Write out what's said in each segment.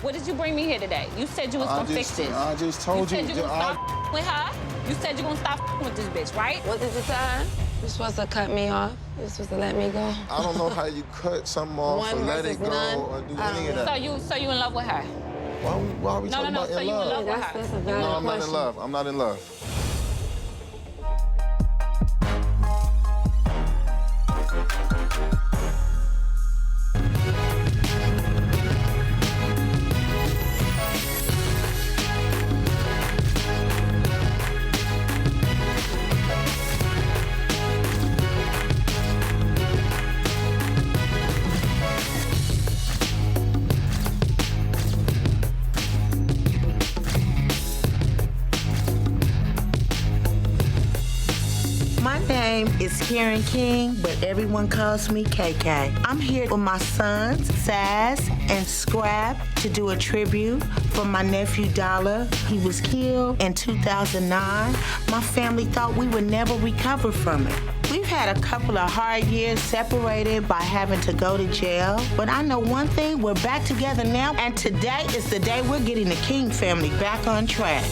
What did you bring me here today? You said you was gonna fix this. I just told you. You said you gonna stop with her. You said you gonna stop with this bitch, right? What did you tell her? You're supposed to cut me off. You're supposed to let me go. I don't know how you cut something off or let it go or do any of that. So you in love with her? Why are we talking about so in you love? in love with her? That's a valid No, I'm not in question. love. I'm not in love. My name is Karen King, but everyone calls me KK. I'm here with my sons, Saz and Scrap, to do a tribute for my nephew Dollar. He was killed in 2009. My family thought we would never recover from it. We've had a couple of hard years separated by having to go to jail, but I know one thing, we're back together now, and today is the day we're getting the King family back on track.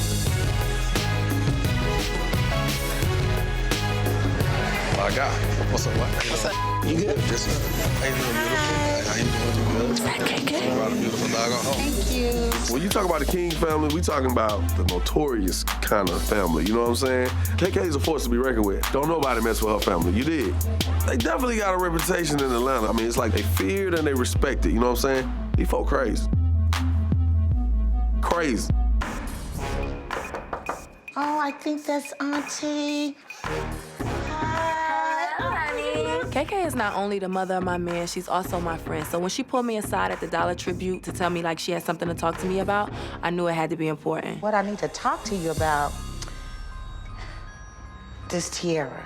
My God. What's up, what? What's up? You good? Yes, sir. How you doing, beautiful? How you doing? You good? Is that KK? You brought a beautiful dog on home. Thank you. When you talk about the King family, we talking about the notorious kind of family, you know what I'm saying? KK is a force to be reckoned with. Don't nobody mess with her family. You did. They definitely got a reputation in Atlanta. I mean, it's like they feared and they respected, you know what I'm saying? These folk crazy. Crazy. Oh, I think that's Auntie. KK is not only the mother of my man, she's also my friend. So when she pulled me aside at the Dollar tribute to tell me like she had something to talk to me about, I knew it had to be important. What I need to talk to you about is Tiarra.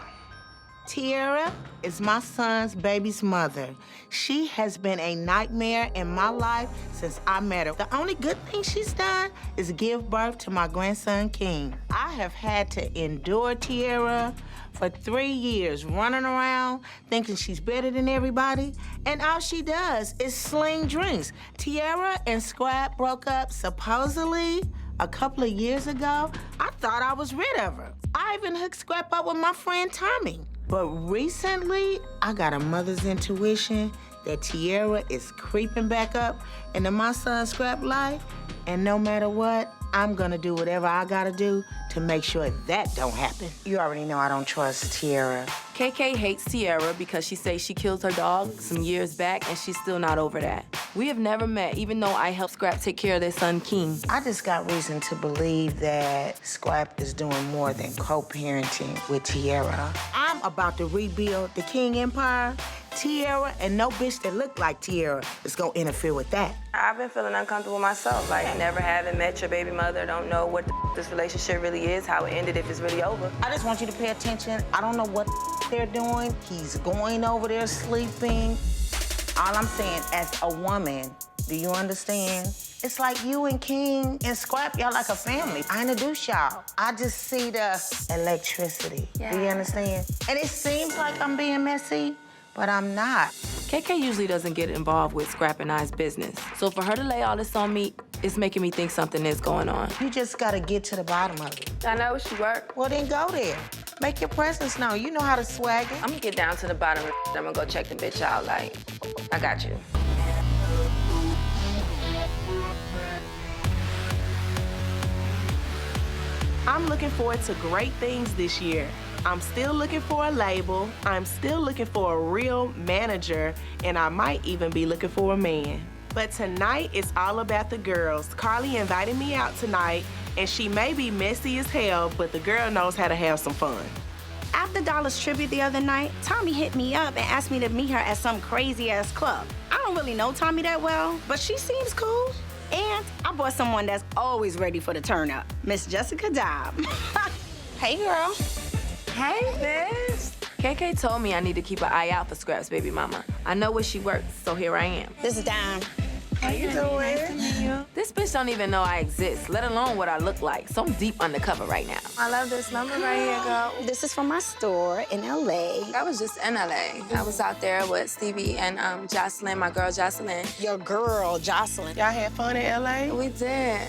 Tiarra is my son's baby's mother. She has been a nightmare in my life since I met her. The only good thing she's done is give birth to my grandson, King. I have had to endure Tiarra for 3 years, running around thinking she's better than everybody, and all she does is sling drinks. Tiarra and Scrap broke up supposedly a couple of years ago. I thought I was rid of her. I even hooked Scrap up with my friend Tommy. But recently, I got a mother's intuition that Tiarra is creeping back up into my son's Scrap life, and no matter what, I'm gonna do whatever I gotta do to make sure that don't happen. You already know I don't trust Tiarra. KK hates Tiarra because she says she killed her dog some years back and she's still not over that. We have never met, even though I helped Scrap take care of their son, King. I just got reason to believe that Scrap is doing more than co-parenting with Tiarra. I'm about to rebuild the King Empire. Tiarra and no bitch that look like Tiarra is gonna interfere with that. I've been feeling uncomfortable myself, like never having met your baby mother, don't know what this relationship really is, how it ended, if it's really over. I just want you to pay attention. I don't know what they're doing. He's going over there sleeping. All I'm saying, as a woman, do you understand? It's like you and King and Scrap, y'all like a family. I introduce y'all. I just see the electricity. Do you understand? And it seems like I'm being messy, but I'm not. KK usually doesn't get involved with Scrap and I's business. So for her to lay all this on me, it's making me think something is going on. You just gotta get to the bottom of it. I know where she work. Well, then go there. Make your presence known. You know how to swag it. I'm gonna get down to the bottom of I'm gonna go check the bitch out, like, I got you. I'm looking forward to great things this year. I'm still looking for a label, I'm still looking for a real manager, and I might even be looking for a man. But tonight, it's all about the girls. Karlie invited me out tonight, and she may be messy as hell, but the girl knows how to have some fun. After Dollar's tribute the other night, Tommy hit me up and asked me to meet her at some crazy-ass club. I don't really know Tommy that well, but she seems cool. And I brought someone that's always ready for the turn-up, Miss Jessica Dobb. Hey, girl. Hey, bitch. KK told me I need to keep an eye out for Scrap's baby mama. I know where she works, so here I am. This is Dime. How you doing? This This bitch don't even know I exist, let alone what I look like. So I'm deep undercover right now. I love this number right here, girl. This is from my store in LA. I was just in LA. I was out there with Stevie and Jocelyn, my girl Jocelyn. Your girl, Jocelyn. Y'all had fun in LA? We did.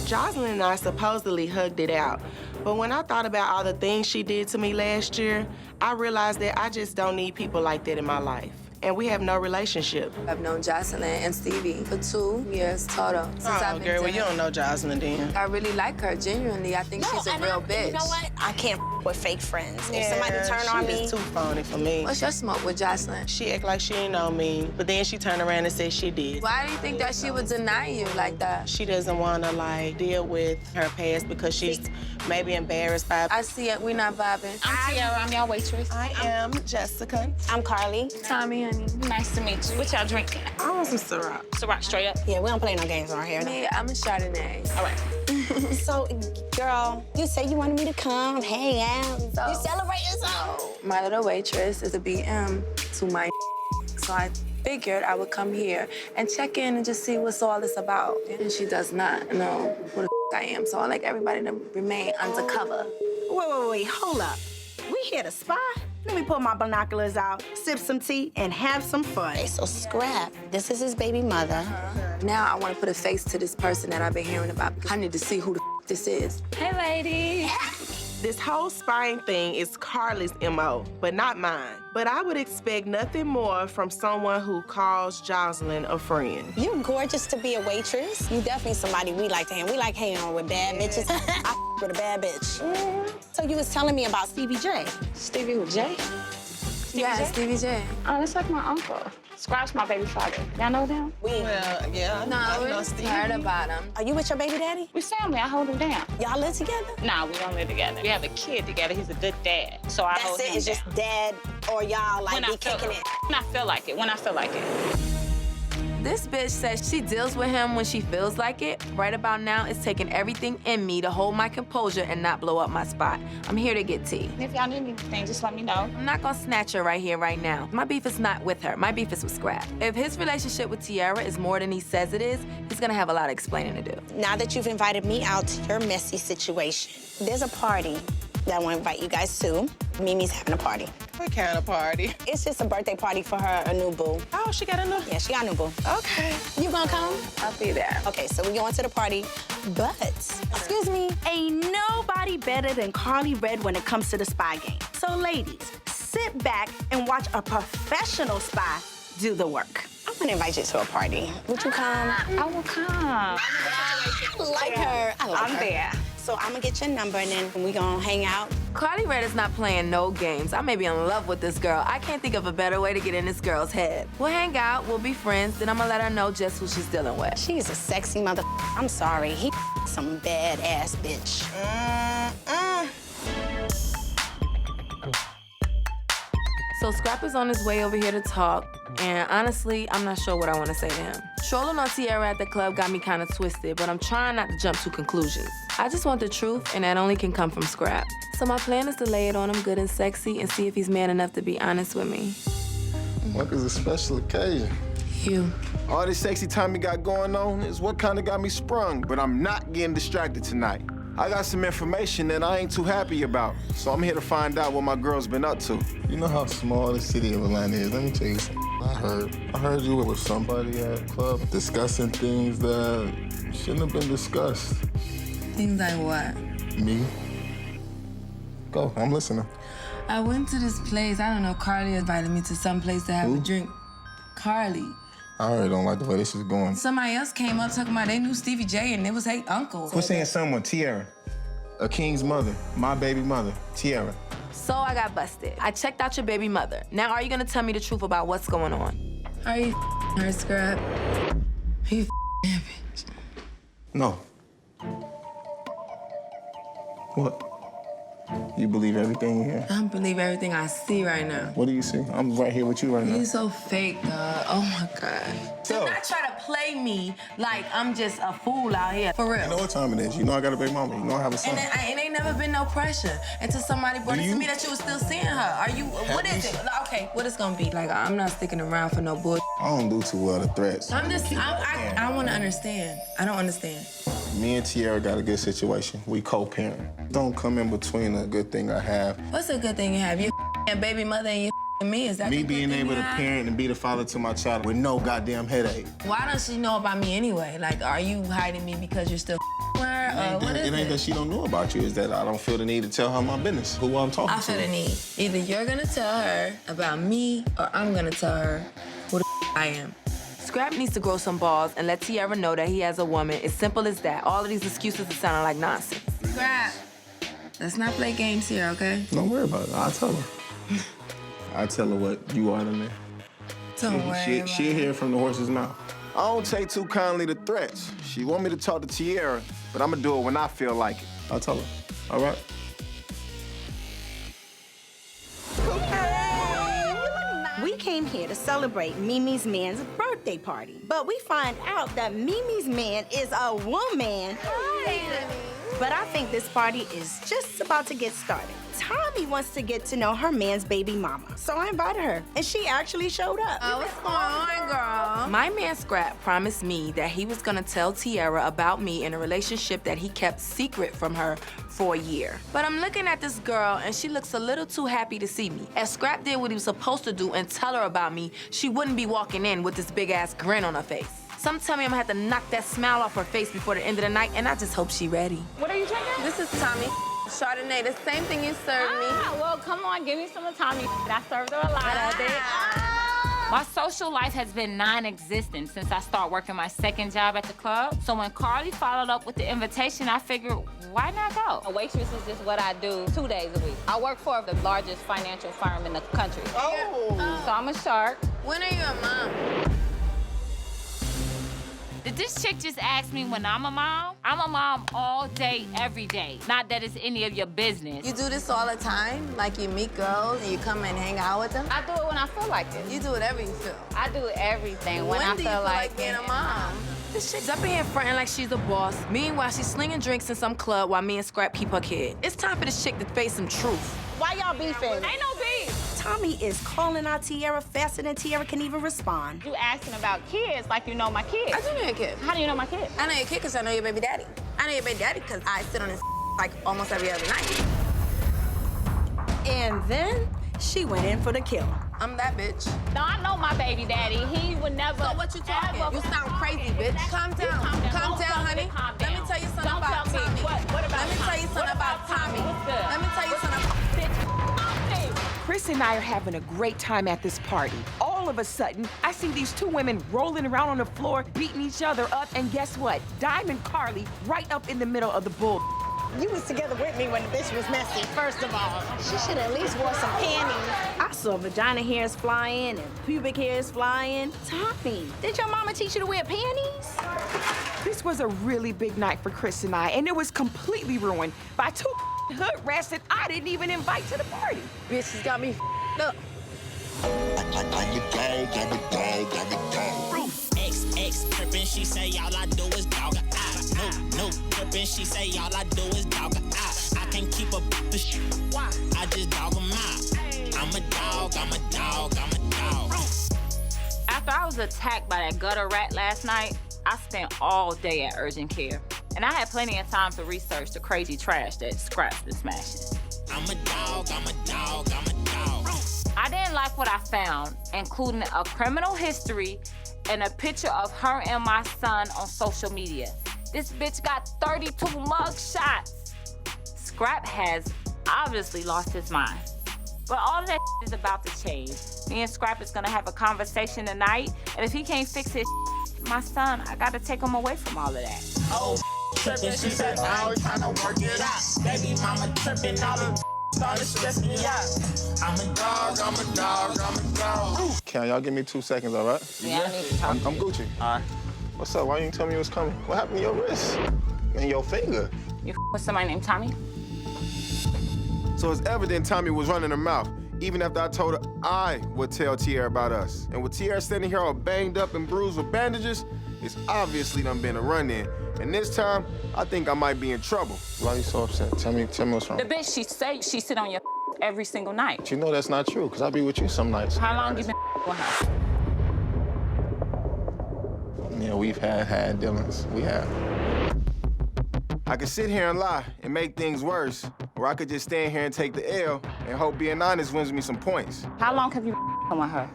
Jocelyn and I supposedly hugged it out. But when I thought about all the things she did to me last year, I realized that I just don't need people like that in my life. And we have no relationship. I've known Jocelyn and Stevie for 2 years total. Since I've been girl, well, you dating. don't know Jocelyn then. I really like her, genuinely. I think she's a real bitch. You know what? I can't with fake friends. If somebody turn on me. She's too phony for me. What's your smoke with Jocelyn? She act like she ain't know me, but then she turned around and said she did. Why do you think that she would deny you like that? She doesn't want to, like, deal with her past because she's maybe embarrassed by it. I see it. We not vibing. I'm Tiara. I'm your waitress. I am Jessica. I'm Carlie. Tommy, honey. Nice to meet you. What y'all drinking? I want some Ciroc. Ciroc straight up. Yeah, we don't play no games around here. Me, I'm a Chardonnay. All right. So, girl, you say you wanted me to come, hang out. You celebrate yourself. My little waitress is a BM to my so I figured I would come here and check in and just see what's all this about. And she does not know who the I am, so I like everybody to remain undercover. Wait, hold up. We here to spy? Let me pull my binoculars out, sip some tea, and have some fun. Okay, so Scrap, this is his baby mother. Now I want to put a face to this person that I've been hearing about because I need to see who the this is. Hey, lady. This whole spying thing is Carlie's MO, but not mine. But I would expect nothing more from someone who calls Jocelyn a friend. You're gorgeous to be a waitress. You definitely somebody we like to hang. We like hanging with bad bitches. I with a bad bitch. So you was telling me about Stevie J. Stevie with J? Yeah, Stevie J. Oh, that's like my uncle. Scrapp's my baby father. Y'all know them? Well, yeah. No, we know just Stevie. heard about him. Are you with your baby daddy? We family. I hold him down. Y'all live together? Nah, we don't live together. We have a kid together. He's a good dad. So I hold him That's it? It's down. just dad or y'all like be kicking it? When I feel like it. When I feel like it. This bitch says she deals with him when she feels like it. Right about now, it's taking everything in me to hold my composure and not blow up my spot. I'm here to get tea. If y'all need anything, just let me know. I'm not gonna snatch her right here, right now. My beef is not with her. My beef is with Scrap. If his relationship with Tiara is more than he says it is, he's gonna have a lot of explaining to do. Now that you've invited me out to your messy situation, there's a party that I want to invite you guys to. Mimi's having a party. What kind of party? It's just a birthday party for her, a new boo. Oh, she got a new? Yeah, she got a new boo. Okay. You gonna come? I'll be there. Okay, so we going to the party, but, excuse me, ain't nobody better than Karlie Redd when it comes to the spy game. So ladies, sit back and watch a professional spy do the work. I'm gonna invite you to a party. Would you come? I will come. I like her. I like I'm her. there. So I'm gonna get your number and then we gonna hang out. Karlie Redd is not playing no games. I may be in love with this girl. I can't think of a better way to get in this girl's head. We'll hang out, we'll be friends, then I'm gonna let her know just who she's dealing with. She's a sexy mother. I'm sorry, he some badass bitch. So Scrap is on his way over here to talk, and honestly, I'm not sure what I want to say to him. Trolling on Tiara at the club got me kind of twisted, but I'm trying not to jump to conclusions. I just want the truth, and that only can come from Scrap. So my plan is to lay it on him good and sexy and see if he's man enough to be honest with me. What is a special occasion? You. All this sexy time you got going on is what kind of got me sprung, but I'm not getting distracted tonight. I got some information that I ain't too happy about, so I'm here to find out what my girl's been up to. You know how small the city of Atlanta is. Let me tell you something. I heard you were with somebody at a club discussing things that shouldn't have been discussed. Things like what? Me? Go, I'm listening. I went to this place. I don't know, Karlie invited me to some place to have a drink. Karlie. I already don't like the way this is going. Somebody else came up talking about they knew Stevie J and it was her uncle. Quit saying someone, Tiara. A king's mother, my baby mother, Tiara. So I got busted. I checked out your baby mother. Now are you gonna tell me the truth about what's going on? Are you her, Scrap? Are you that bitch? No. What? You believe everything you hear? I don't believe everything I see right now. What do you see? I'm right here with you right now. You so fake, dog. Oh my God. Do not try to play me like I'm just a fool out here. For real. You know what time it is. You know I got a big mama. You know I have a son. And it ain't never been no pressure until somebody brought it to me that you was still seeing her. Are you, what is it? Okay, what it's gonna be? Like, I'm not sticking around for no bullshit. I don't do too well to threats. I wanna understand. I don't understand. Me and Tiarra got a good situation. We co-parent. Don't come in between a good thing I have. What's a good thing you have? Your baby mother and your me? Is that me being able to parent and be the father to my child with no goddamn headache? Why don't she know about me anyway? Like, are you hiding me because you're still her? Or what is it? It ain't that she don't know about you. It's that I don't feel the need to tell her my business, who I'm talking to. I feel the need. Either you're gonna tell her about me or I'm gonna tell her who the I am. Scrap needs to grow some balls and let Tiarra know that he has a woman. It's simple as that. All of these excuses are sounding like nonsense. Scrap, let's not play games here, okay? Don't worry about it. I'll tell her. I'll tell her what you are to me. Don't worry. She'll hear from the horse's mouth. I don't take too kindly to threats. She want me to talk to Tiarra, but I'm gonna do it when I feel like it. I'll tell her. All right? We came here to celebrate Mimi's man's birthday party, but we find out that Mimi's man is a woman. But I think this party is just about to get started. Tommy wants to get to know her man's baby mama, so I invited her, and she actually showed up. Oh, what's going on, girl? My man Scrap promised me that he was gonna tell Tiarra about me in a relationship that he kept secret from her for a year. But I'm looking at this girl, and she looks a little too happy to see me. If Scrap did what he was supposed to do and tell her about me, she wouldn't be walking in with this big-ass grin on her face. Some tell me I'm gonna have to knock that smile off her face before the end of the night, and I just hope she ready. What are you drinking? This is Tommy. Chardonnay, the same thing you served me. Well, come on, give me some of Tommy. I served her a lot of it. My social life has been non-existent since I started working my second job at the club. So when Karlie followed up with the invitation, I figured, why not go? A waitress is just what I do 2 days a week. I work for the largest financial firm in the country. Oh. So I'm a shark. When are you a mom? Did this chick just ask me when I'm a mom? I'm a mom all day, every day. Not that it's any of your business. You do this all the time? Like you meet girls and you come and hang out with them? I do it when I feel like it. You do whatever you feel. I do everything when I do you feel like being a mom? This chick's up in here fronting like she's a boss. Meanwhile, she's slinging drinks in some club while me and Scrap keep her kid. It's time for this chick to face some truth. Why y'all beefing? Ain't no beef. Tommy is calling out Tiarra faster than Tiarra can even respond. You asking about kids like you know my kids. I do know your kid. How do you know my kid? I know your kid because I know your baby daddy. I know your baby daddy because I sit on his like almost every other night. And then she went in for the kill. I'm that bitch. No, I know my baby daddy. He would never. So what you talking? You sound crazy, bitch. Calm down. Calm down, honey. Let me tell you something about Tommy. What about Let me tell you something about Tommy. Let me tell you something. Chris and I are having a great time at this party. All of a sudden, I see these two women rolling around on the floor, beating each other up, and guess what? Diamond Karlie right up in the middle of the bull. You was together with me when the bitch was messy, first of all. She should at least wore some panties. I saw vagina hairs flying and pubic hairs flying. Tommy, did your mama teach you to wear panties? This was a really big night for Chris and I, and it was completely ruined by two hood rats that I didn't even invite to the party. Bitches got me up. X trippin', she say all I do is dog a eye. No trippin', she say all I do is dog a eye. I can't keep up with the shit. Why? I just dog 'em out. I'm a dog, I'm a dog, I'm a dog. After I was attacked by that gutter rat last night, I spent all day at urgent care. And I had plenty of time to research the crazy trash that Scrap's been smashing. I'm a dog, I'm a dog, I'm a dog. I didn't like what I found, including a criminal history and a picture of her and my son on social media. This bitch got 32 mug shots. Scrap has obviously lost his mind. But all of that is about to change. Me and Scrap is gonna have a conversation tonight, and if he can't fix his my son, I gotta take him away from all of that. Oh, trippin', she said, I was trying to work it out. Baby mama trippin', all the started stressing me out. I'm a dog, I'm a dog, I'm a dog. Can y'all give me 2 seconds, all right? Yeah, I need to talk. I'm Gucci. All right. What's up? Why you didn't tell me you was coming? What happened to your wrist? And your finger? You with somebody named Tommy? So it's evident Tommy was running her mouth, even after I told her I would tell Tiarra about us. And with Tiarra standing here all banged up and bruised with bandages, it's obviously done been a run-in. And this time, I think I might be in trouble. Why are you so upset? Tell me what's wrong. The bitch, she say she sit on your every single night. But you know that's not true, because I be with you some nights. How long you been with her? Yeah, we've had dealings. We have. I could sit here and lie and make things worse, or I could just stand here and take the L and hope being honest wins me some points. How long have you been with her?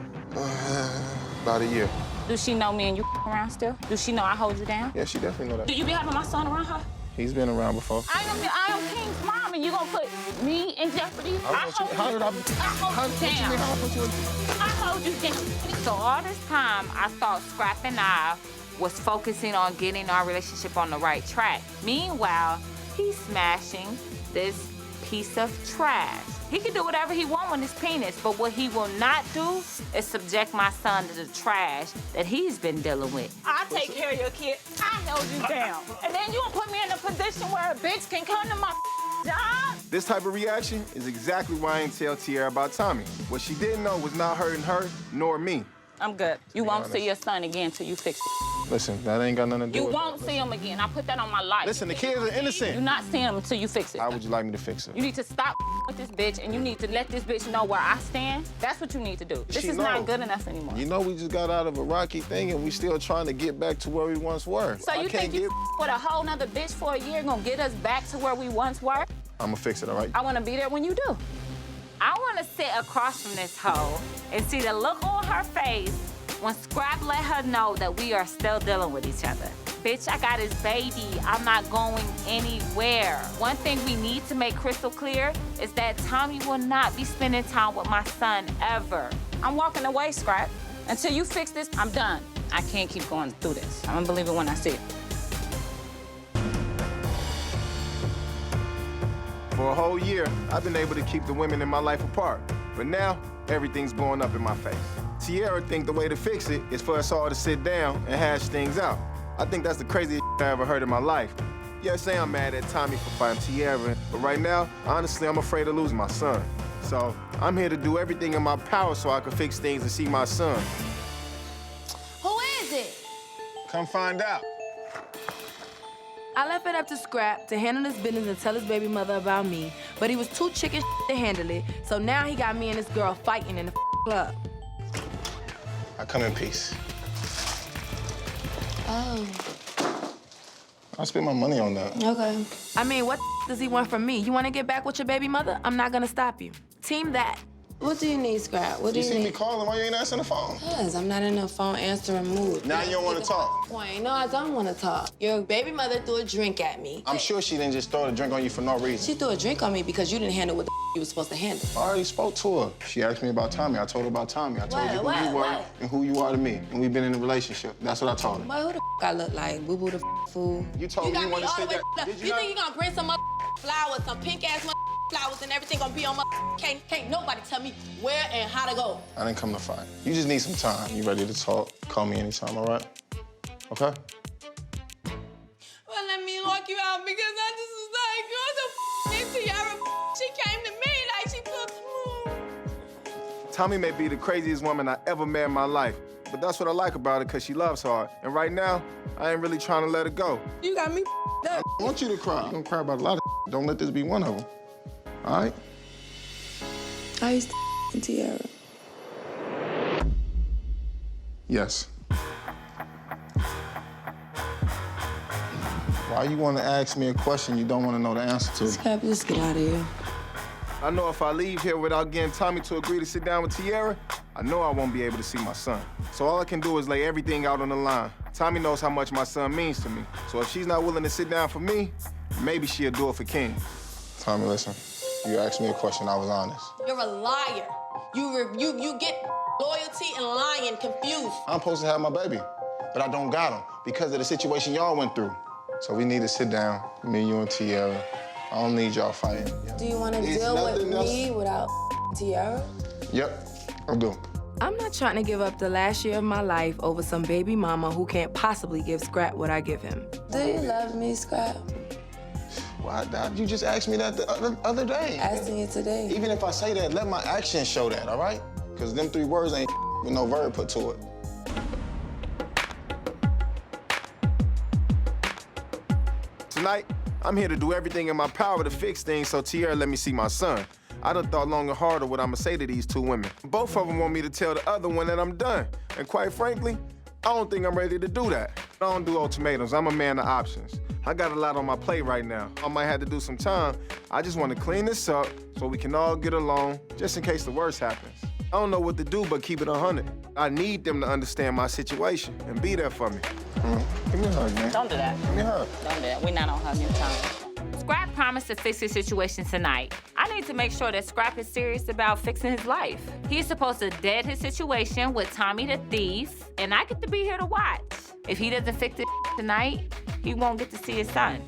About a year. Do she know me and you around still? Do she know I hold you down? Yeah, she definitely know that. Do you be having my son around her? He's been around before. I am King's mom, and you gonna put me in jeopardy? I hold you down. I hold you down. So all this time, I thought Scrapp and I was focusing on getting our relationship on the right track. Meanwhile, he's smashing this piece of trash. He can do whatever he wants with his penis, but what he will not do is subject my son to the trash that he's been dealing with. I take care of your kid. I held you down. And then you gonna put me in a position where a bitch can come to my job? This type of reaction is exactly why I ain't tell Tiarra about Tommy. What she didn't know was not hurting her nor me. I'm good. You won't see your son again till you fix it. Listen, that ain't got nothing to do You with won't see him again. I put that on my life. Listen, the kids are innocent. You're not seeing him until you fix it. How would you like me to fix it? You need to stop with this bitch, and you need to let this bitch know where I stand. That's what you need to do. This is not good enough anymore. You know we just got out of a rocky thing, and we still trying to get back to where we once were. So you think you with a whole nother bitch for a year gonna get us back to where we once were? I'm gonna fix it, all right? I wanna be there when you do. I wanna sit across from this hoe and see the look on her face when Scrapp let her know that we are still dealing with each other. Bitch, I got his baby. I'm not going anywhere. One thing we need to make crystal clear is that Tommy will not be spending time with my son ever. I'm walking away, Scrapp. Until you fix this, I'm done. I can't keep going through this. I'm gonna believe it when I see it. For a whole year, I've been able to keep the women in my life apart. But now, everything's blowing up in my face. Tiarra think the way to fix it is for us all to sit down and hash things out. I think that's the craziest I ever heard in my life. Yeah, say I'm mad at Tommy for fighting Tiarra, but right now, honestly, I'm afraid of losing my son. So I'm here to do everything in my power so I can fix things and see my son. Who is it? Come find out. I left it up to Scrapp to handle his business and tell his baby mother about me, but he was too chicken to handle it, so now he got me and this girl fighting in the club. I come in peace. Oh. I spend my money on that. Okay. I mean, what does he want from me? You want to get back with your baby mother? I'm not gonna stop you. Team that. What do you need, Scrapp? What do You you see need? me calling, why you ain't answering the phone? Because I'm not in the phone answering mood. Now you don't want to talk. Point. No, I don't want to talk. Your baby mother threw a drink at me. I'm sure she didn't just throw the drink on you for no reason. She threw a drink on me because you didn't handle what the you were supposed to handle. I already spoke to her. She asked me about Tommy. I told her about Tommy. I told you who you were and who you are to me. And we've been in a relationship. That's what I told her. Boy, who the I look like? Boo-boo the fool. You told me you wanted to say that. Did you think you gonna bring some flowers, some pink-ass flowers, and everything gonna be on my can't nobody tell me where and how to go. I didn't come to fight. You just need some time. You ready to talk? Call me anytime, all right? Okay? Well, let me lock you out because I just was like, girl, the Tiarra, she came to me like she put. Tommy may be the craziest woman I ever met in my life, but that's what I like about her, because she loves hard. And right now, I ain't really trying to let her go. You got me I want you to cry. You're gonna cry about a lot of Don't let this be one of them. All right? I used to Tiarra. Yes. Why you want to ask me a question you don't want to know the answer to? Scrapp, just get out of here. I know if I leave here without getting Tommy to agree to sit down with Tiarra, I know I won't be able to see my son. So all I can do is lay everything out on the line. Tommy knows how much my son means to me. So if she's not willing to sit down for me, maybe she'll do it for King. Tommy, listen. You asked me a question, I was honest. You're a liar. You get loyalty and lying confused. I'm supposed to have my baby, but I don't got him because of the situation y'all went through. So we need to sit down, me, you, and Tiarra. I don't need y'all fighting. Do you want to deal with me without Tiarra? Yep, I do. I'm not trying to give up the last year of my life over some baby mama who can't possibly give Scrapp what I give him. Do you love me, Scrapp? Why did you just ask me that the other day? Asking you today. Even if I say that, let my actions show that, all right? Because them 3 words ain't with no verb put to it. Tonight, I'm here to do everything in my power to fix things so Tiarra let me see my son. I done thought long and hard of what I'ma say to these 2 women. Both of them want me to tell the other one that I'm done. And quite frankly, I don't think I'm ready to do that. I don't do ultimatums. I'm a man of options. I got a lot on my plate right now. I might have to do some time. I just want to clean this up so we can all get along, just in case the worst happens. I don't know what to do but keep it 100. I need them to understand my situation and be there for me. Give me a hug, man. Don't do that. Give me a hug. Don't do that. We're not on hugging time. Scrap promised to fix his situation tonight. I need to make sure that Scrap is serious about fixing his life. He's supposed to dead his situation with Tommy the thief, and I get to be here to watch. If he doesn't fix it tonight, he won't get to see his son.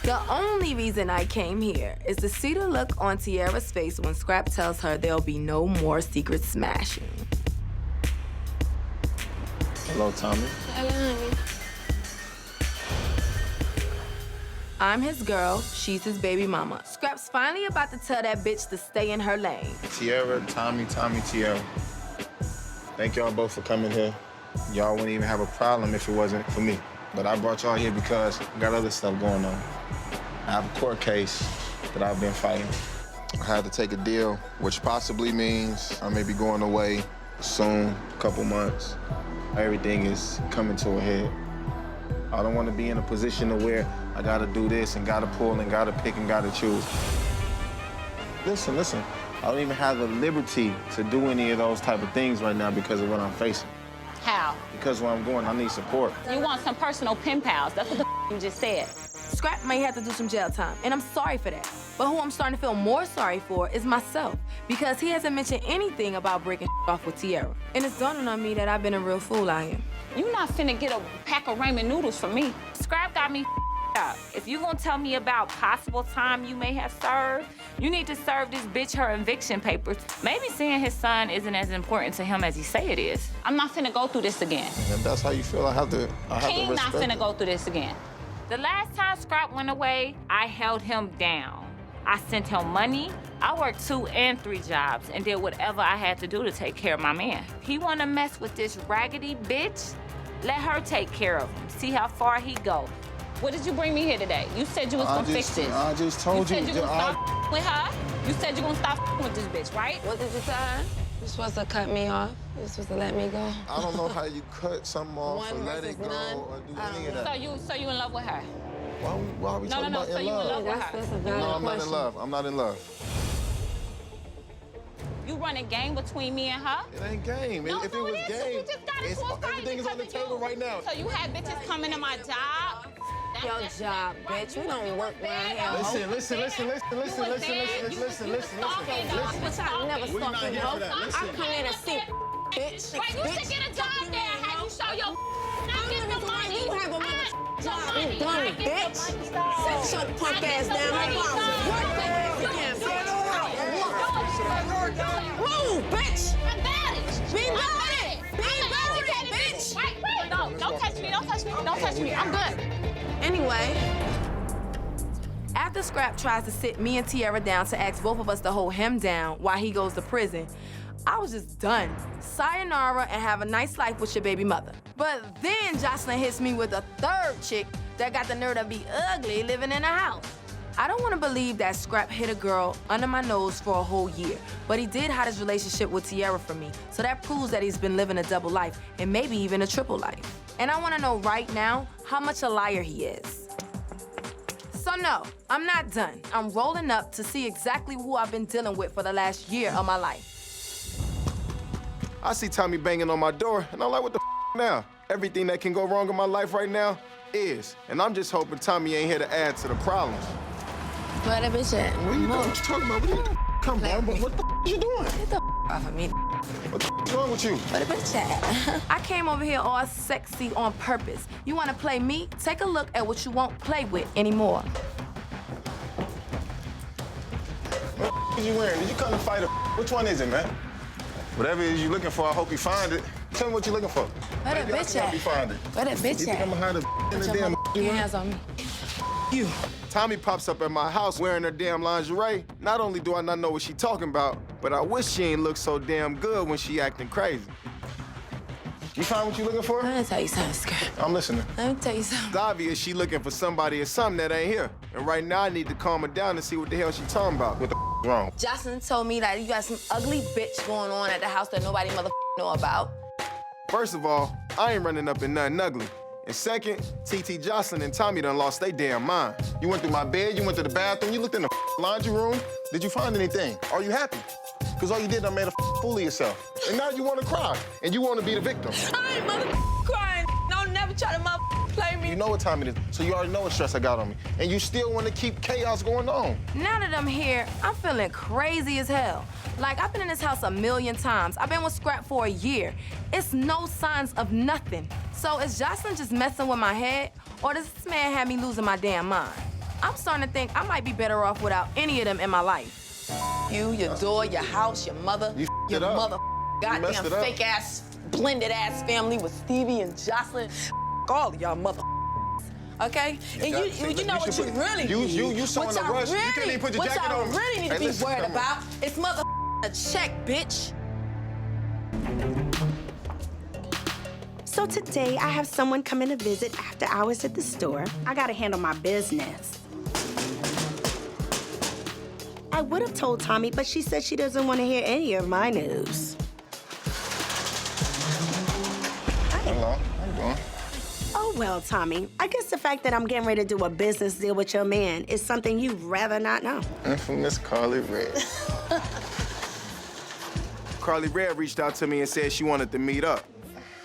The only reason I came here is to see the look on Tiarra's face when Scrap tells her there'll be no more secret smashing. Hello, Tommy. Hello, honey. I'm his girl, she's his baby mama. Scrap's finally about to tell that bitch to stay in her lane. Tiarra, Tommy, Tiarra. Thank y'all both for coming here. Y'all wouldn't even have a problem if it wasn't for me. But I brought y'all here because I got other stuff going on. I have a court case that I've been fighting. I had to take a deal, which possibly means I may be going away soon, a couple months. Everything is coming to a head. I don't want to be in a position of where I gotta do this and gotta pull and gotta pick and gotta choose. Listen. I don't even have the liberty to do any of those type of things right now because of what I'm facing. How? Because where I'm going, I need support. You want some personal pen pals. That's what the you just said. Scrap may have to do some jail time, and I'm sorry for that. But who I'm starting to feel more sorry for is myself, because he hasn't mentioned anything about breaking off with Tiarra. And it's dawning on me that I've been a real fool out here. You not finna get a pack of ramen noodles from me. Scrap got me up. If you gonna tell me about possible time you may have served, you need to serve this bitch her eviction papers. Maybe seeing his son isn't as important to him as he say it is. I'm not finna go through this again. And if that's how you feel, I have to He not respect finna it. go through this again. The last time Scrap went away, I held him down. I sent him money. I worked 2 and 3 jobs and did whatever I had to do to take care of my man. He wanna mess with this raggedy bitch? Let her take care of him. See how far he go. What did you bring me here today? You said you was gonna fix this. I just told you. You said you gonna stop with her? You said you gonna stop with this bitch, right? What did you tell her? You're supposed to cut me off. You're supposed to let me go. I don't know how you cut something off or One let it go versus none. or do any of that. So you in love with her? Why are we talking about so in you in love? love with her? That's a valid No, I'm not in question. love. I'm not in love. You running game between me and her? It ain't game. No, if so it was is. So game, you just got into a fight everything is on the because of table you. right now. So you had bitches coming to my job? Your job, bitch. We don't work around here. Listen. Bitch, I never We're not stalked you, here ho. for that. I Listen. come here to see, bitch. Wait, you should get a job there. Have you show your not get the money? You have a mother job. You dumb, Money. bitch. Sit your punk ass down. Move, bitch. Be about it. Bitch. Wait. No, don't touch me. Don't touch me. I'm good. Anyway, after Scrap tries to sit me and Tiarra down to ask both of us to hold him down while he goes to prison, I was just done. Sayonara and have a nice life with your baby mother. But then Jocelyn hits me with a 3rd chick that got the nerve to be ugly living in the house. I don't want to believe that Scrap hit a girl under my nose for a whole year, but he did hide his relationship with Tiarra from me, so that proves that he's been living a double life and maybe even a triple life. And I want to know right now how much a liar he is. So no, I'm not done. I'm rolling up to see exactly who I've been dealing with for the last year of my life. I see Tommy banging on my door, and I'm like, what the now? Everything that can go wrong in my life right now is. And I'm just hoping Tommy ain't here to add to the problems. Where the bitch at? What you talking about? Come on, what the you doing? Get the off of me. What's wrong with you? Where the bitch at? I came over here all sexy on purpose. You want to play me? Take a look at what you won't play with anymore. What are you wearing? Did you come to fight Which one is it, man? Whatever it is you're looking for, I hope you find it. Tell me what you're looking for. Where that bitch at? Where that bitch You think at? I'm gonna hide in Put the your damn motherfucking hands on me. You. Tommy pops up at my house wearing her damn lingerie. Not only do I not know what she talking about, but I wish she ain't look so damn good when she acting crazy. You find what you looking for? Let me tell you something, Scrapp. I'm listening. Let me tell you something. It's obvious she looking for somebody or something that ain't here. And right now I need to calm her down and see what the hell she talking about. What the wrong? Jocelyn told me that you got some ugly bitch going on at the house that nobody know about. First of all, I ain't running up in nothing ugly. And second, TT Jocelyn and Tommy done lost their damn mind. You went through my bed, you went to the bathroom, you looked in the laundry room. Did you find anything? Are you happy? Because all you did, I made a fool of yourself. And now you want to cry, and you want to be the victim. I ain't crying. Don't never try to play me. You know what time it is, so you already know what stress I got on me. And you still want to keep chaos going on. Now that I'm here, I'm feeling crazy as hell. Like, I've been in this house 1,000,000 times. I've been with Scrapp for a year. It's no signs of nothing. So is Jocelyn just messing with my head, or does this man have me losing my damn mind? I'm starting to think I might be better off without any of them in my life. You, your door, your house, your mother, your mother, goddamn fake-ass, blended-ass family with Stevie and Jocelyn. All of y'all mother. Okay? And you know what you really need. You so in a rush, you can't even put your jacket on. What y'all really need to be worried about is mother a check, bitch. So today, I have someone coming to visit after hours at the store. I gotta handle my business. I would have told Tommy, but she said she doesn't want to hear any of my news. Hello, how you doing? Oh, well, Tommy, I guess the fact that I'm getting ready to do a business deal with your man is something you'd rather not know. Infamous Karlie Redd. Karlie Redd reached out to me and said she wanted to meet up.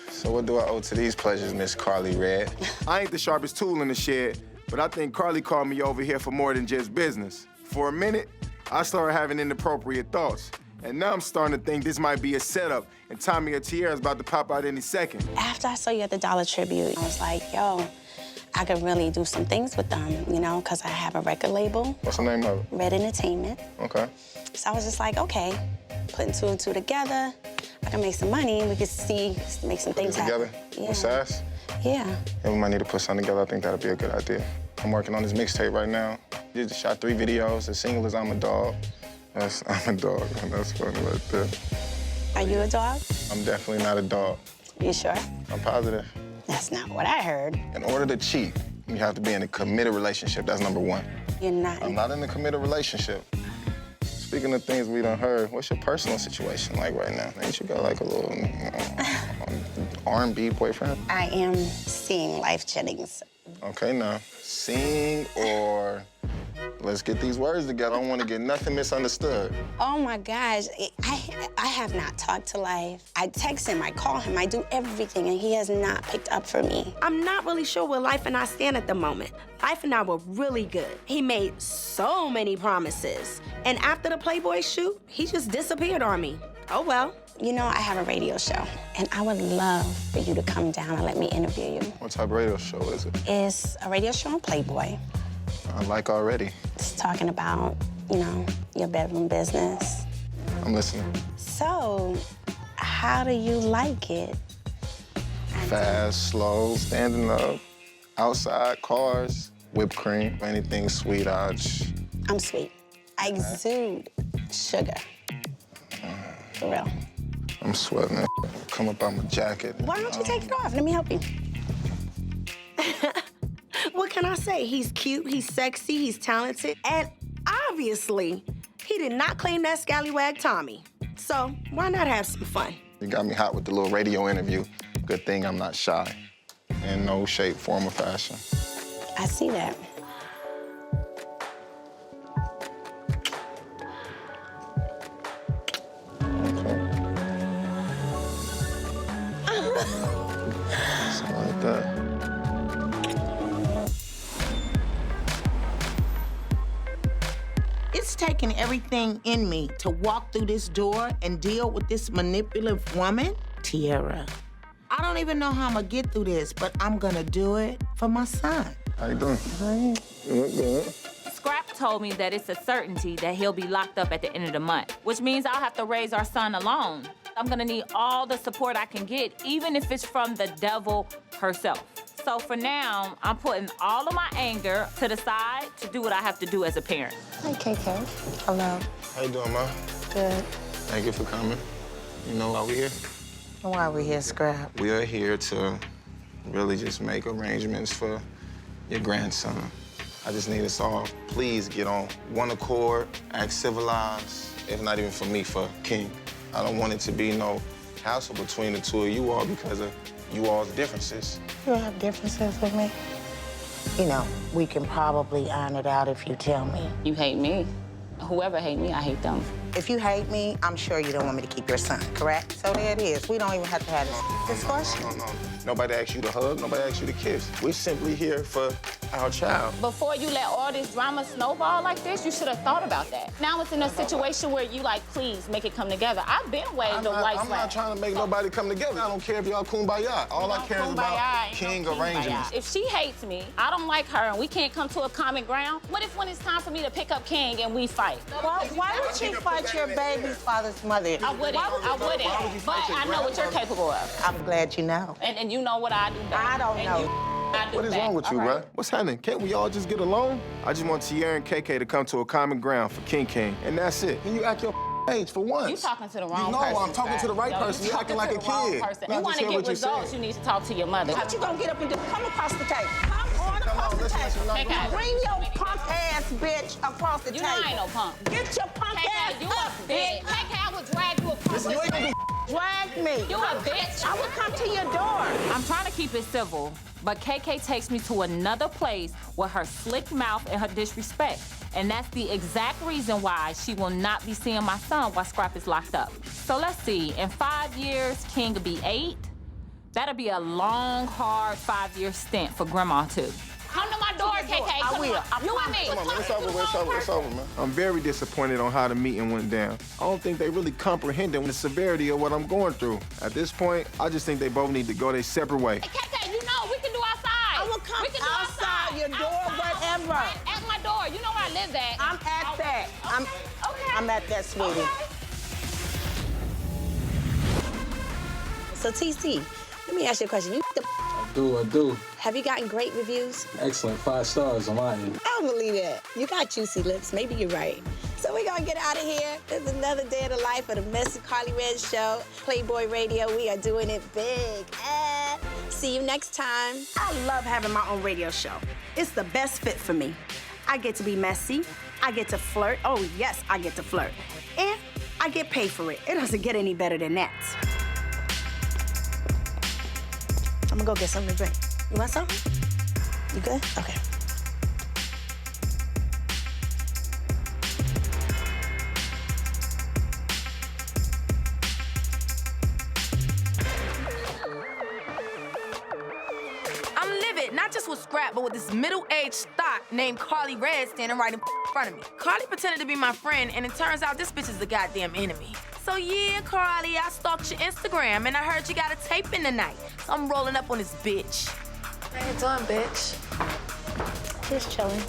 So what do I owe to these pleasures, Miss Karlie Redd? I ain't the sharpest tool in the shed, but I think Karlie called me over here for more than just business. For a minute, I started having inappropriate thoughts. And now I'm starting to think this might be a setup, and Tommy or Tiarra's about to pop out any second. After I saw you at the Dollar Tribute, I was like, yo, I could really do some things with them, you know, because I have a record label. What's the name of it? Redd Entertainment. Okay. So I was just like, okay, putting two and two together, I can make some money, we could make some things together? happen. Yeah. With Sass? Yeah. Yeah, we might need to put something together. I think that'd be a good idea. I'm working on this mixtape right now. Just shot 3 videos. The single is I'm a Dog. I'm a dog, and that's funny right there. Are you a dog? I'm definitely not a dog. You sure? I'm positive. That's not what I heard. In order to cheat, you have to be in a committed relationship. That's number 1. You're not. I'm not in a committed relationship. Speaking of things we done heard, what's your personal situation like right now? Ain't you got like a little R&B boyfriend? I am seeing Life Jennings. Okay, now, sing or let's get these words together. I don't want to get nothing misunderstood. Oh my gosh, I have not talked to Life. I text him, I call him, I do everything, and he has not picked up for me. I'm not really sure where Life and I stand at the moment. Life and I were really good. He made so many promises. And after the Playboy shoot, he just disappeared on me. Oh well. You know, I have a radio show, and I would love for you to come down and let me interview you. What type of radio show is it? It's a radio show on Playboy. I like already. It's talking about, you know, your bedroom business. I'm listening. So, how do you like it? Fast, slow, standing up, outside, cars, whipped cream, anything sweet, I'm sweet. I exude sugar. For real. I'm sweating. Come up out my jacket. Why don't you take it off? Let me help you. What can I say? He's cute, he's sexy, he's talented, and obviously, he did not claim that scallywag Tommy. So why not have some fun? You got me hot with the little radio interview. Good thing I'm not shy. In no shape, form, or fashion. I see that. Something like that. It's taking everything in me to walk through this door and deal with this manipulative woman, Tiarra. I don't even know how I'm gonna get through this, but I'm gonna do it for my son. How you doing? Hi. You look good. Scrapp told me that it's a certainty that he'll be locked up at the end of the month, which means I'll have to raise our son alone. I'm gonna need all the support I can get, even if it's from the devil herself. So for now, I'm putting all of my anger to the side to do what I have to do as a parent. Hi, KK. Hello. How you doing, Ma? Good. Thank you for coming. You know why we're here? Why are we here, Scrap? We are here to really just make arrangements for your grandson. I just need us all, please get on one accord, act civilized, if not even for me, for King. I don't want it to be no hassle between the two of you all because of you all's differences. You have differences with me? You know, we can probably iron it out if you tell me. You hate me. Whoever hate me, I hate them. If you hate me, I'm sure you don't want me to keep your son, correct? So there it is. We don't even have to have this discussion. No. Nobody asked you to hug, nobody asked you to kiss. We're simply here for our child. Before you let all this drama snowball like this, you should have thought about that. Now it's in a situation where you like, please make it come together. I've been waved the white flag. I'm not trying to make nobody come together. I don't care if y'all kumbaya. All I care is about King arrangements. If she hates me, I don't like her, and we can't come to a common ground, what if when it's time for me to pick up King and we fight? Well, why would you fight your baby's father's mother? I wouldn't, but I know what you're capable of. I'm glad you know. And you know what I do better. I don't know. What is wrong with you, bruh? What's happening? Can't we all just get along? I just want Tiarra and KK to come to a common ground for King, and that's it. Can you act your age for once? You talking to the wrong person. person. I'm talking to the right person. You acting like a kid. You want to get results, you need to talk to your mother. What you gonna get up and do? Come across the table. Come on across the table. Bring your punk ass bitch across the table. You ain't no punk. Get your punk ass you up, a bitch. KK, I will drag you across the table. Drag me. You a bitch. I will come to your door. I'm trying to keep it civil, but KK takes me to another place with her slick mouth and her disrespect. And that's the exact reason why she will not be seeing my son while Scrap is locked up. So let's see, in 5 years, King will be 8. That'll be a long, hard 5-year stint for Grandma, too. Come to my door, KK. I will. You and me. Come on, man. It's over, man. I'm very disappointed on how the meeting went down. I don't think they really comprehended the severity of what I'm going through. At this point, I just think they both need to go their separate way. Hey, KK, you know we can do outside. I will come outside, your door, whatever. At my door. You know where I live at. I'm at that. Okay. I'm at that, sweetie. Okay. So, TC, let me ask you a question. I do. Have you gotten great reviews? Excellent, 5 stars on my end. I don't believe that. You got juicy lips. Maybe you're right. So we're gonna get out of here. There's another day of the life of the Messy Karlie Redd Show. Playboy Radio, we are doing it big. See you next time. I love having my own radio show. It's the best fit for me. I get to be messy. I get to flirt. Oh, yes, I get to flirt. And I get paid for it. It doesn't get any better than that. I'm gonna go get something to drink. You want something? You good? Okay. I'm livid, not just with Scrap, but with this middle-aged stock named Karlie Redd standing right in front of me. Karlie pretended to be my friend, and it turns out this bitch is the goddamn enemy. So yeah, Karlie, I stalked your Instagram, and I heard you got a tape in tonight. So I'm rolling up on this bitch. How you doing, bitch? Just chilling.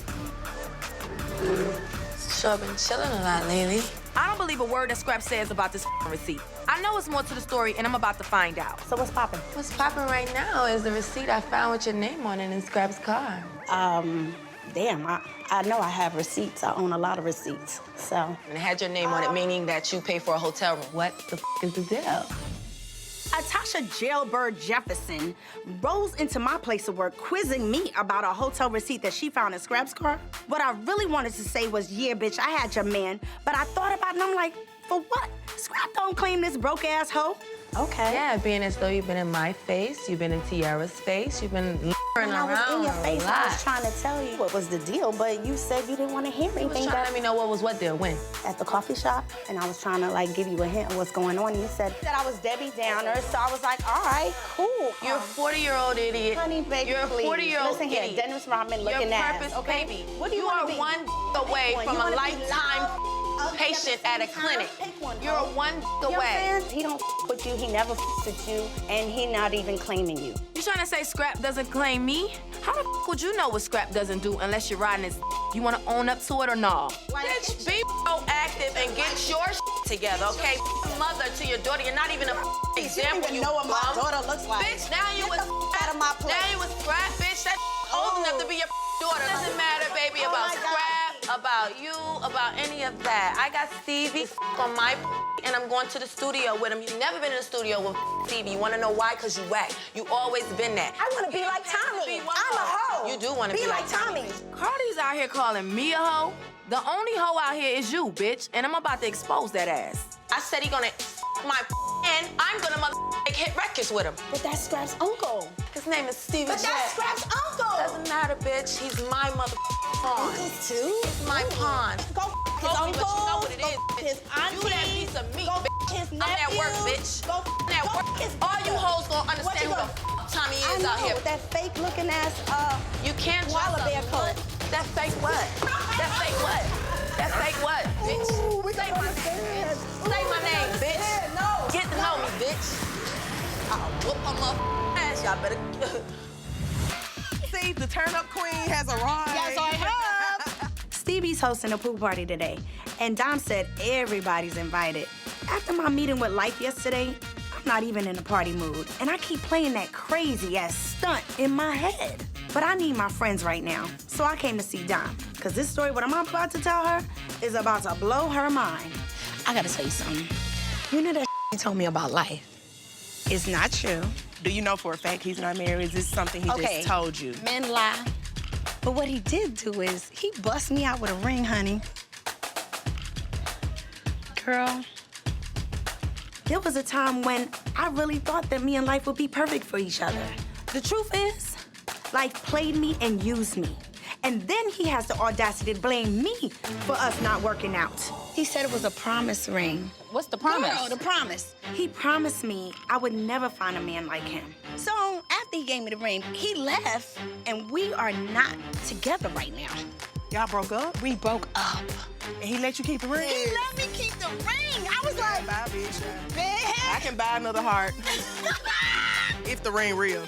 Sure been chilling a lot lately. I don't believe a word that Scrap says about this receipt. I know it's more to the story, and I'm about to find out. So what's poppin'? What's popping right now is the receipt I found with your name on it in Scrap's car. Damn, I know I have receipts. I own a lot of receipts, so. And it had your name on it, meaning that you pay for a hotel room. What the is the deal? Atasha Jailbird Jefferson rolls into my place of work quizzing me about a hotel receipt that she found in Scrap's car. What I really wanted to say was, yeah, bitch, I had your man. But I thought about it and I'm like, for what? Scrap don't claim this broke-ass hoe. Okay. Yeah, being as though you've been in my face, you've been in Tiarra's face, you've been When I was in your face, a lot. I was trying to tell you what was the deal, but you said you didn't want to hear You was anything. trying to let me know what was what deal, when? At the coffee shop, and I was trying to like give you a hint of what's going on. You said that I was Debbie Downer, so I was like, all right, cool. You're a 40-year-old idiot. Honey, baby, You're a please. 40-year-old Listen here, idiot. Dennis Rodman Your looking at purpose, okay? baby. What do you are want to be? one away Pick one. from You a wanna be lifetime loud, patient at a ugly, clinic. Pick one, You're ho. one You know what I'm away. saying? He don't with you, he never with you, and he not even claiming you. You trying to say Scrap doesn't claim me? How the would you know what Scrap doesn't do unless you're riding his You wanna own up to it or no? Bitch, be proactive and get your together, okay? Mother to your daughter, you're not even a example. You know what my bum. daughter looks like. Bitch, now you was out of my place. Now you was Scrap, bitch. That's old enough to be your daughter. Doesn't matter, baby, about Scrap, about you, about any of that. I got Stevie on my and I'm going to the studio with him. You've never been in the studio with Stevie. You wanna know why? Cause you whack. You always been that. I wanna be like Tommy. I'm a hoe. You do wanna be like Tommy. Cardi's out here calling me a hoe. The only hoe out here is you, bitch, and I'm about to expose that ass. I said he gonna my and I'm gonna make hit records with him. But that's Scrap's uncle. His name is Stevie But that's Scrap's uncle. Doesn't matter, bitch. He's my mother pawn. Uncles too? He's my pawn. Go his But uncle. you know what it is. His auntie. You that piece of meat, Go bitch. his I'm nephew. at work, bitch. Go I'm at work. his All you brother. hoes gonna understand who the Tommy is out here. With that fake looking ass You can't koala bear coat. That fake what? That fake what? That fake what, bitch? Ooh, Say my name. Say my name, bitch. No. Get to know me, bitch. I'll whoop my motherfucking ass. Y'all better. See, the turn-up queen has arrived. Yes, I have. Stevie's hosting a pool party today, and Dom said everybody's invited. After my meeting with Life yesterday, I'm not even in a party mood, and I keep playing that crazy-ass stunt in my head. But I need my friends right now, so I came to see Dom, because this story, what I'm about to tell her, is about to blow her mind. I gotta tell you something. You know that you told me about Life? It's not true. Do you know for a fact he's not married? Is this something he just told you? Men lie. But what he did do is he bust me out with a ring, honey. Girl, there was a time when I really thought that me and Life would be perfect for each other. The truth is, Life played me and used me. And then he has the audacity to blame me for us not working out. He said it was a promise ring. What's the promise? Girl, the promise. He promised me I would never find a man like him. So after he gave me the ring, he left, and we are not together right now. Y'all broke up? We broke up. And he let you keep the ring? He let me keep the ring. I was like, bye, bitch. bitch. I can buy another heart. If the ring real.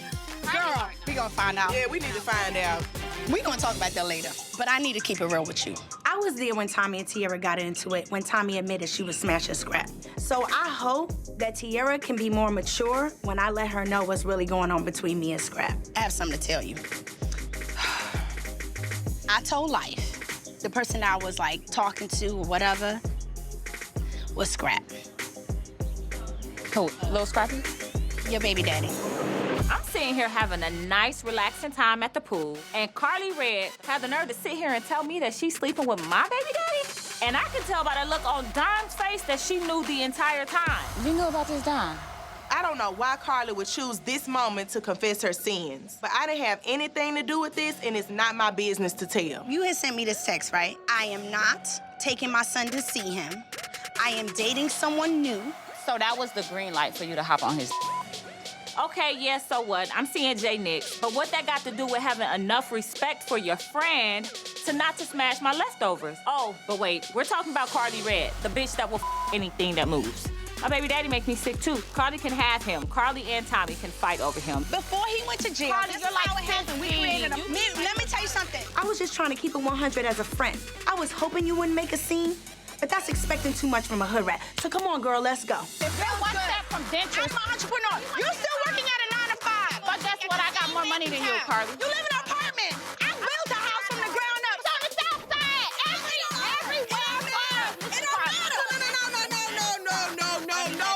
Girl, we gonna find out. Yeah, we need to find out. We gonna talk about that later. But I need to keep it real with you. I was there when Tommy and Tiarra got into it, when Tommy admitted she was smashing Scrap. So I hope that Tiarra can be more mature when I let her know what's really going on between me and Scrap. I have something to tell you. I told Life, the person I was like talking to or whatever was Scrap. Who, Lil Scrappy? Your baby daddy. I'm sitting here having a nice, relaxing time at the pool, and Karlie Redd had the nerve to sit here and tell me that she's sleeping with my baby daddy? And I can tell by the look on Dom's face that she knew the entire time. You knew about this, Dom? I don't know why Karlie would choose this moment to confess her sins, but I didn't have anything to do with this, and it's not my business to tell. You had sent me this text, right? I am not taking my son to see him. I am dating someone new. So that was the green light for you to hop on his. Okay, yeah, so what? I'm seeing Jay Nix. But what that got to do with having enough respect for your friend to not to smash my leftovers? Oh, but wait, we're talking about Karlie Redd, the bitch that will anything that moves. My baby daddy makes me sick too. Karlie can have him. Karlie and Tommy can fight over him. Before he went to jail, Karlie, this you're is like how it happened. We created a... Let me tell you something. I was just trying to keep it 100 as a friend. I was hoping you wouldn't make a scene, but that's expecting too much from a hood rat. So come on, girl, let's go. What's that from dentures? I'm an entrepreneur. You're still working at a 9 to 5. But guess what? I got more money than you, Karlie. You live in an apartment. I built a house from the ground up. It's on the south side. Everywhere. It don't matter. No.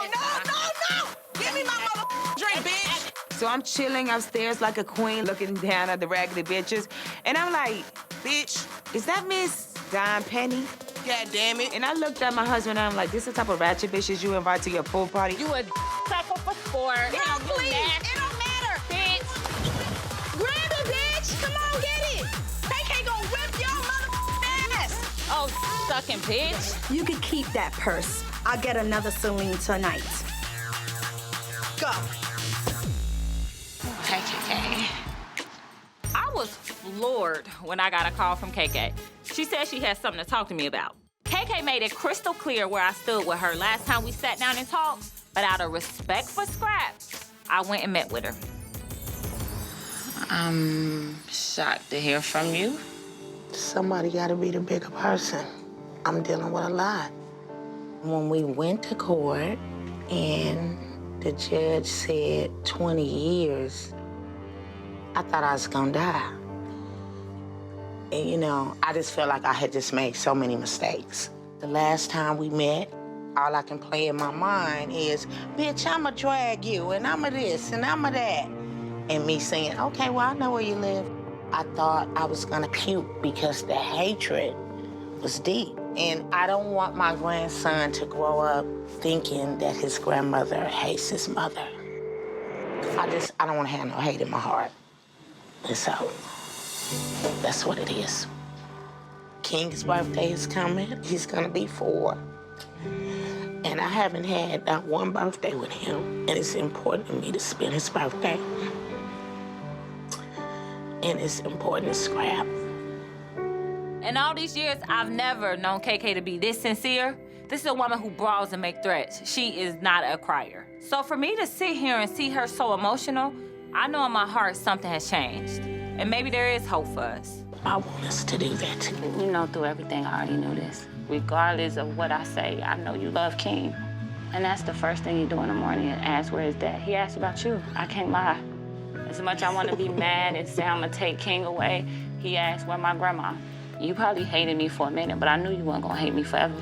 Give me my motherfucking drink, bitch. So I'm chilling upstairs like a queen, looking down at the raggedy bitches. And I'm like, bitch, is that Miss Don Penny? God damn it. And I looked at my husband and I'm like, this is the type of ratchet bitches you invite to your pool party? You a sucker for sport. Girl, please. It don't matter. Bitch. Grab it, bitch. Come on, get it. KK gonna whip your motherfucking ass. Oh, sucking bitch. You could keep that purse. I'll get another Celine tonight. Go. KK. I was floored when I got a call from KK. She said she had something to talk to me about. KK made it crystal clear where I stood with her last time we sat down and talked, but out of respect for Scrap, I went and met with her. I'm shocked to hear from you. Somebody gotta be the bigger person. I'm dealing with a lot. When we went to court and the judge said 20 years, I thought I was gonna die. And you know, I just felt like I had just made so many mistakes. The last time we met, all I can play in my mind is, bitch, I'ma drag you, and I'ma this, and I'ma that. And me saying, okay, well, I know where you live. I thought I was gonna puke because the hatred was deep. And I don't want my grandson to grow up thinking that his grandmother hates his mother. I don't wanna have no hate in my heart. And so, that's what it is. King's birthday is coming. He's gonna be 4. And I haven't had not one birthday with him. And it's important to me to spend his birthday. And it's important to Scrap. In all these years, I've never known KK to be this sincere. This is a woman who brawls and makes threats. She is not a crier. So for me to sit here and see her so emotional, I know in my heart something has changed. And maybe there is hope for us. I want us to do that too. You know, through everything, I already knew this. Regardless of what I say, I know you love King. And that's the first thing you do in the morning and ask where his dad. He asked about you. I can't lie. As much I want to be mad and say I'm gonna take King away, he asked where my grandma. You probably hated me for a minute, but I knew you weren't gonna hate me forever.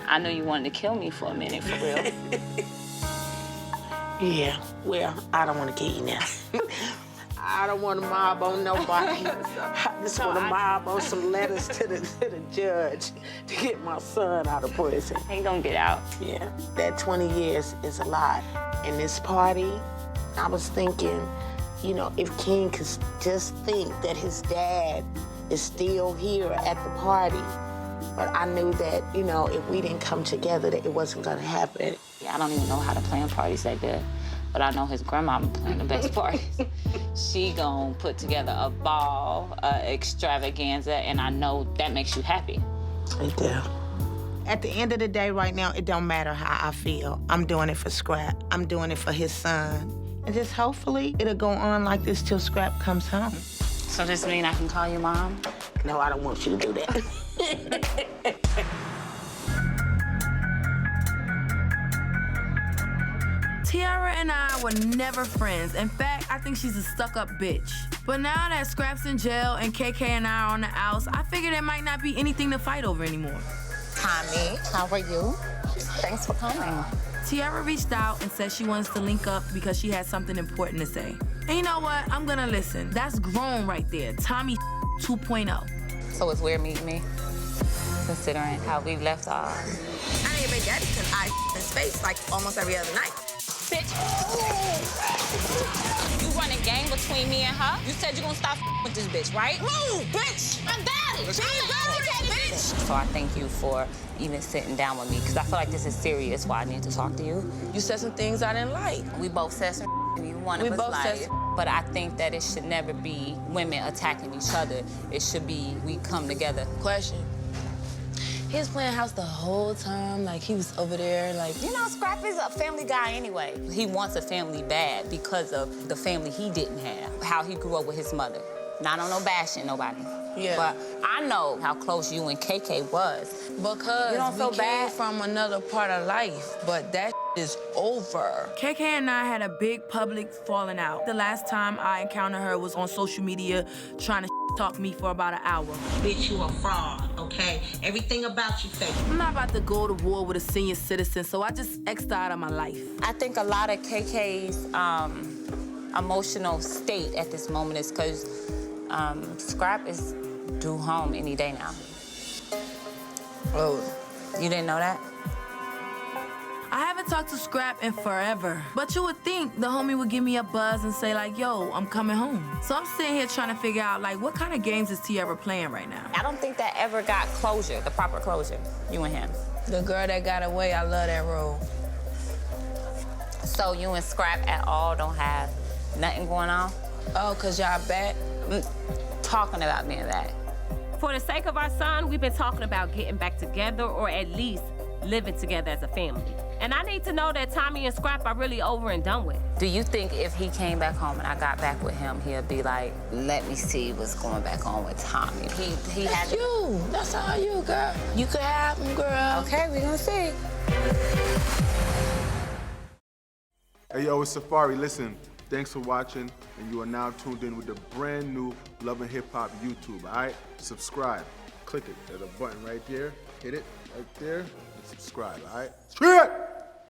I knew you wanted to kill me for a minute, for real. Yeah, well, I don't want to kill you now. I don't want to mob on nobody. I just want to mob on some letters to the judge to get my son out of prison. He gonna get out. Yeah, that 20 years is a lot. In this party, I was thinking, you know, if King could just think that his dad is still here at the party. But I knew that, you know, if we didn't come together, that it wasn't gonna happen. Yeah, I don't even know how to plan parties like that. But I know his grandmama plan the best parties. She gon' put together a ball, extravaganza, and I know that makes you happy. It do. At the end of the day right now, it don't matter how I feel. I'm doing it for Scrap. I'm doing it for his son. And just hopefully it'll go on like this till Scrap comes home. So this mean I can call you Mom? No, I don't want you to do that. Tiarra and I were never friends. In fact, I think she's a stuck-up bitch. But now that Scrap's in jail and KK and I are on the outs, I figure there might not be anything to fight over anymore. Tommy, how are you? Thanks for coming. Tiarra reached out and said she wants to link up because she had something important to say. And you know what? I'm gonna listen. That's grown right there. Tommy 2.0. So it's weird meeting me, considering how we left off. I know your baby daddy can eye his face like almost every other night. Bitch. You running gang between me and her? You said you're gonna stop with this bitch, right? Move, bitch! I'm daddy! Bitch! So I thank you for even sitting down with me, because I feel like this is serious why I need to talk to you. You said some things I didn't like. We both said some one of us lied. But I think that it should never be women attacking each other. It should be we come together. Question. He was playing house the whole time, like he was over there, like... You know, Scrap is a family guy anyway. He wants a family bad because of the family he didn't have, how he grew up with his mother. Not on no bashing nobody. Yeah. But I know how close you and KK was. Because you don't feel we bad came from another part of life, but that is over. KK and I had a big public falling out. The last time I encountered her was on social media trying to talk me for about an hour. Bitch, you a fraud, okay? Everything about you fake. I'm not about to go to war with a senior citizen, so I just X'd out of my life. I think a lot of KK's emotional state at this moment is because Scrap is due home any day now. Oh. You didn't know that? I haven't talked to Scrap in forever, but you would think the homie would give me a buzz and say like, yo, I'm coming home. So I'm sitting here trying to figure out like, what kind of games is Tiarra playing right now? I don't think that ever got closure, the proper closure, you and him. The girl that got away, I love that role. So you and Scrap at all don't have nothing going on? Oh, cause y'all back? Talking about being back. For the sake of our son, we've been talking about getting back together or at least living together as a family. And I need to know that Tommy and Scrap are really over and done with. Do you think if he came back home and I got back with him, he'll be like, let me see what's going back on with Tommy? He had you. That's all you, girl. You could have him, girl. Okay, we gonna see. Hey, yo, it's Safari. Listen, thanks for watching, and you are now tuned in with the brand new Love and Hip Hop YouTube, all right? Subscribe. Click it. There's a button right there. Hit it right there and subscribe, all right? Screw it!